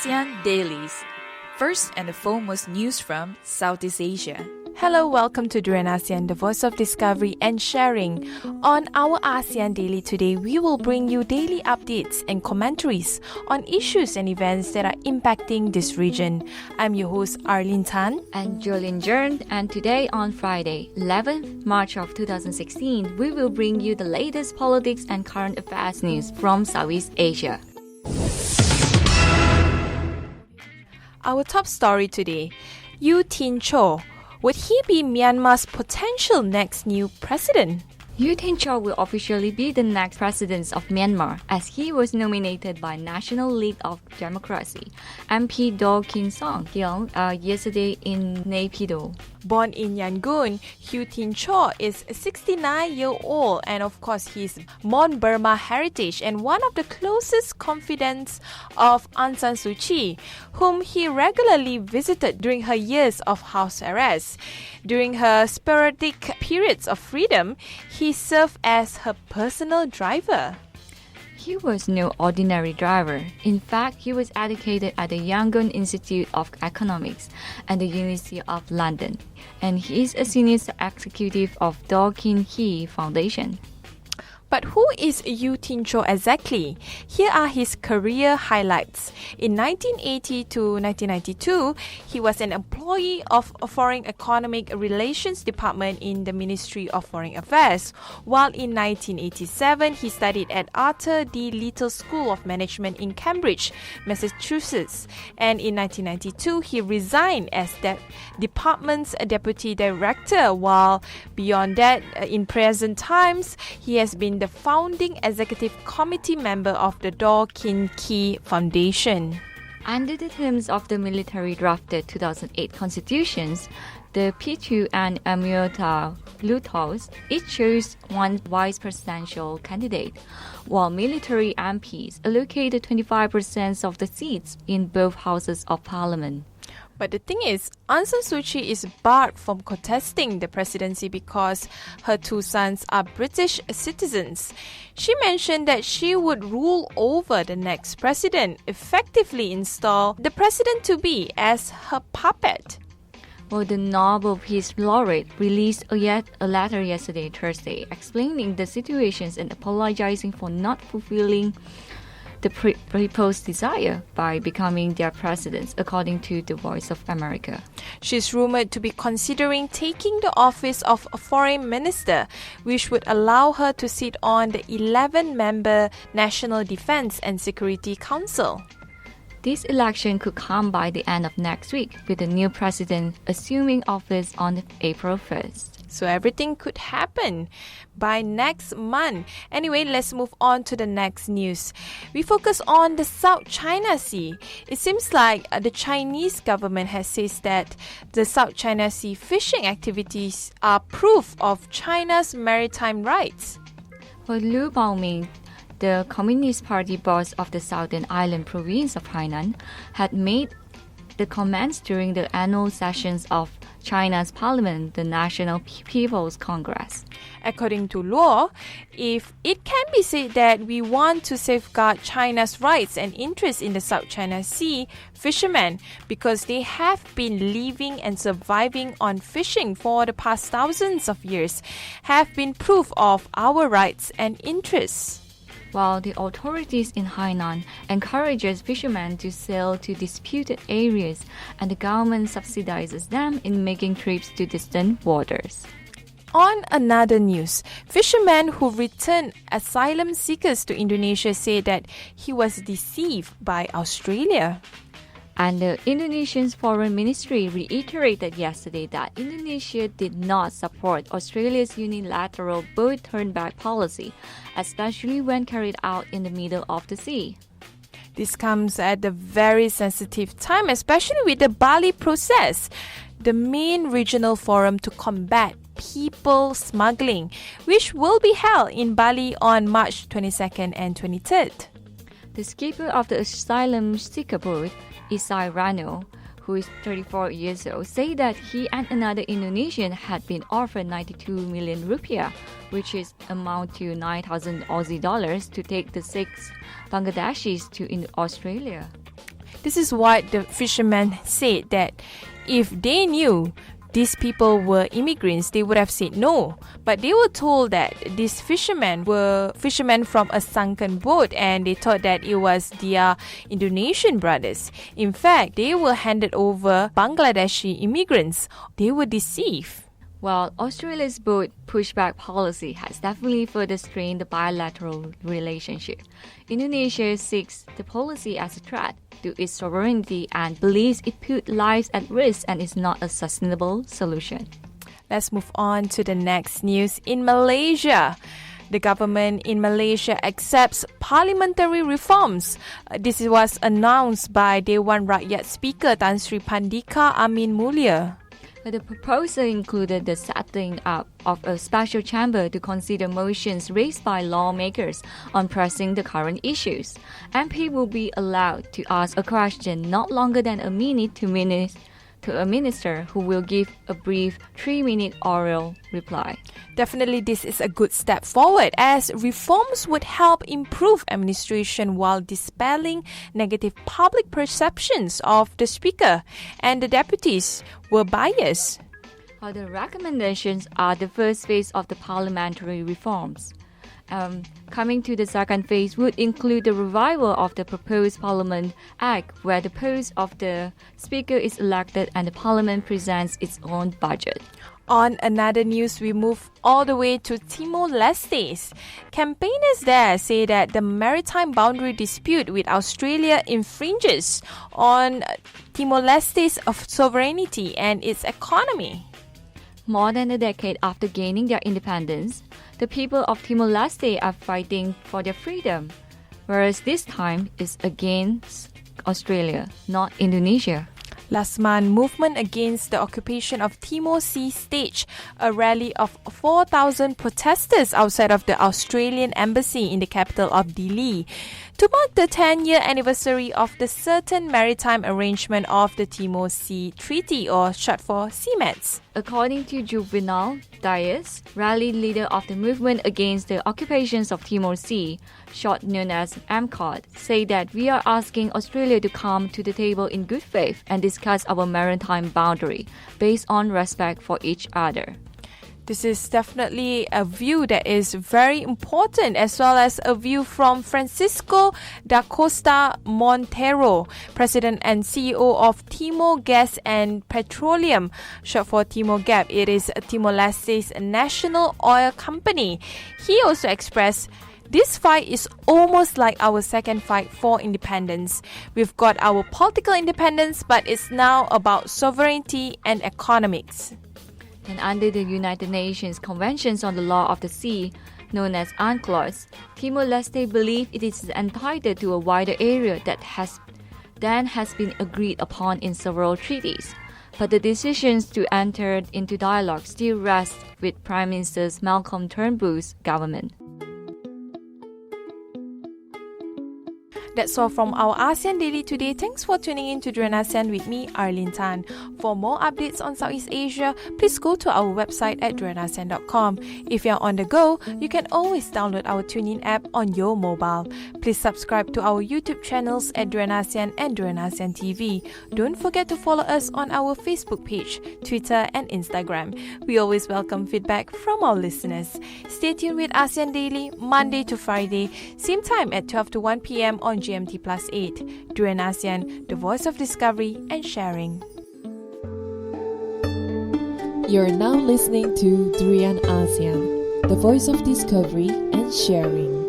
ASEAN Dailies. First and the foremost news from Southeast Asia. Hello, welcome to Durian ASEAN, the voice of discovery and sharing. On our ASEAN Daily today, we will bring you daily updates and commentaries on issues and events that are impacting this region. I'm your host, Arlene Tan. And Jolene Jern, and today on Friday, 11th March of 2016, we will bring you the latest politics and current affairs news from Southeast Asia. Our top story today, U Tin Cho. Would he be Myanmar's potential next new president? U Tin Cho will officially be the next president of Myanmar as he was nominated by National League of Democracy, MP Do Kin Song yesterday in Naypyidaw. Born in Yangon, U Tin Cho is 69-year-old and of course he's Mon Burma heritage and one of the closest confidants of Aung San Suu Kyi, whom he regularly visited during her years of house arrest. During her sporadic periods of freedom, he served as her personal driver. He was no ordinary driver. In fact, he was educated at the Yangon Institute of Economics and the University of London, and he is a senior executive of Do Kin Hee Foundation. But who is U Tin Cho exactly? Here are his career highlights. In 1980 to 1992, he was an employee of a Foreign Economic Relations Department in the Ministry of Foreign Affairs, while in 1987, he studied at Arthur D. Little School of Management in Cambridge, Massachusetts. And in 1992, he resigned as that department's deputy director, while beyond that, in present times, he has been the founding executive committee member of the Do Kin Hee Foundation. Under the terms of the military drafted 2008 constitutions, the P2 and Amyota Lutos each chose one vice presidential candidate, while military MPs allocated 25% of the seats in both houses of parliament. But the thing is, Aung San Suu Kyi is barred from contesting the presidency because her two sons are British citizens. She mentioned that she would rule over the next president, effectively install the president-to-be as her puppet. Well, the Nobel Peace Laureate released yet a letter yesterday, Thursday, explaining the situations and apologizing for not fulfilling the proposed desire by becoming their president, according to The Voice of America. She's rumored to be considering taking the office of a foreign minister, which would allow her to sit on the 11-member National Defense and Security Council. This election could come by the end of next week, with the new president assuming office on April 1st. So everything could happen by next month. Anyway, let's move on to the next news. We focus on the South China Sea. It seems like the Chinese government has said that the South China Sea fishing activities are proof of China's maritime rights. Well, Liu Baoming, the Communist Party boss of the southern island province of Hainan, had made the comments during the annual sessions of China's parliament, the National People's Congress. According to law, if it can be said that we want to safeguard China's rights and interests in the South China Sea, fishermen, because they have been living and surviving on fishing for the past thousands of years, have been proof of our rights and interests. While the authorities in Hainan encourages fishermen to sail to disputed areas and the government subsidizes them in making trips to distant waters. On another news, fishermen who returned asylum seekers to Indonesia say that he was deceived by Australia. And the Indonesian Foreign Ministry reiterated yesterday that Indonesia did not support Australia's unilateral boat turn-back policy, especially when carried out in the middle of the sea. This comes at a very sensitive time, especially with the Bali process, the main regional forum to combat people smuggling, which will be held in Bali on March 22nd and 23rd. The skipper of the asylum seeker boat, Isai Rano, who is 34 years old, said that he and another Indonesian had been offered 92 million rupiah, which is amount to 9,000 Aussie dollars, to take the 6 Bangladeshis to Australia. This is what the fishermen said, that if they knew these people were immigrants, they would have said no. But they were told that these fishermen were fishermen from a sunken boat, and they thought that it was their Indonesian brothers. In fact, they were handed over Bangladeshi immigrants. They were deceived. Well, Australia's boat pushback policy has definitely further strained the bilateral relationship. Indonesia sees the policy as a threat to its sovereignty and believes it puts lives at risk and is not a sustainable solution. Let's move on to the next news. In Malaysia, the government in Malaysia accepts parliamentary reforms. This was announced by Dewan Rakyat Speaker Tan Sri Pandika Amin Mulia. The proposal included the setting up of a special chamber to consider motions raised by lawmakers on pressing the current issues. MP will be allowed to ask a question not longer than a minute to a minister, who will give a brief 3-minute oral reply. Definitely, this is a good step forward, as reforms would help improve administration while dispelling negative public perceptions of the speaker and the deputies were biased. The recommendations are the first phase of the parliamentary reforms. Coming to the second phase would include the revival of the proposed Parliament Act, where the post of the Speaker is elected and the Parliament presents its own budget. On another news, we move all the way to Timor-Leste. Campaigners there say that the maritime boundary dispute with Australia infringes on Timor-Leste's sovereignty and its economy. More than a decade after gaining their independence, the people of Timor-Leste are fighting for their freedom, whereas this time it's against Australia, not Indonesia. Last month, movement against the occupation of Timor Sea staged a rally of 4,000 protesters outside of the Australian embassy in the capital of Dili to mark the 10-year anniversary of the Certain Maritime Arrangement of the Timor Sea Treaty, or short for CMATS. According to Juvenal Dias, rally leader of the movement against the occupations of Timor Sea, short known as MCOT, say that we are asking Australia to come to the table in good faith and discuss our maritime boundary based on respect for each other. This is definitely a view that is very important, as well as a view from Francisco da Costa Montero, President and CEO of Timor Gas and Petroleum, short for Timor GAP. It is Timor-Leste's national oil company. He also expressed, "This fight is almost like our second fight for independence. We've got our political independence, but it's now about sovereignty and economics." And under the United Nations Conventions on the Law of the Sea, known as UNCLOS, Timor-Leste believes it is entitled to a wider area that has been agreed upon in several treaties. But the decisions to enter into dialogue still rest with Prime Minister Malcolm Turnbull's government. That's all from our ASEAN Daily today. Thanks for tuning in to Duran ASEAN with me, Arlene Tan. For more updates on Southeast Asia, please go to our website at duranasian.com. If you're on the go, you can always download our TuneIn app on your mobile. Please subscribe to our YouTube channels at Duran ASEAN and Duran ASEAN TV. Don't forget to follow us on our Facebook page, Twitter and Instagram. We always welcome feedback from our listeners. Stay tuned with ASEAN Daily, Monday to Friday, same time at 12 to 1 p.m. on GMT Plus 8. Duran ASEAN, the voice of discovery and sharing. You're now listening to Durian ASEAN, the voice of discovery and sharing.